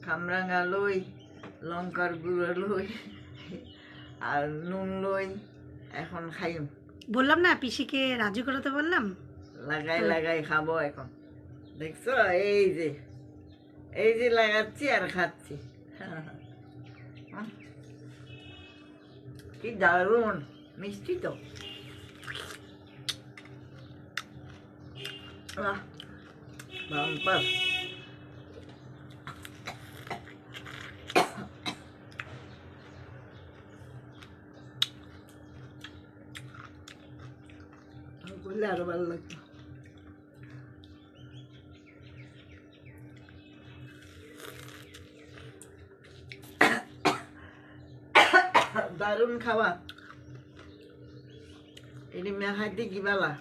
কামরাঙা লই, লঙ্কার গুঁড়ো লই আর নুন লই, এখন খাইম। বললাম না পিসিকে রাজি করাতে বললাম, লাগাই লাগাই খাবো এখন। দেখছো এই যে লাগাচ্ছি আর খাচ্ছি। কি দারুণ মিষ্টি তো। বাম্পার। বললে আরো ভালো লাগতো। দারুণ খাওয়া। এটি মেয়ে খাইতে কি বেলা।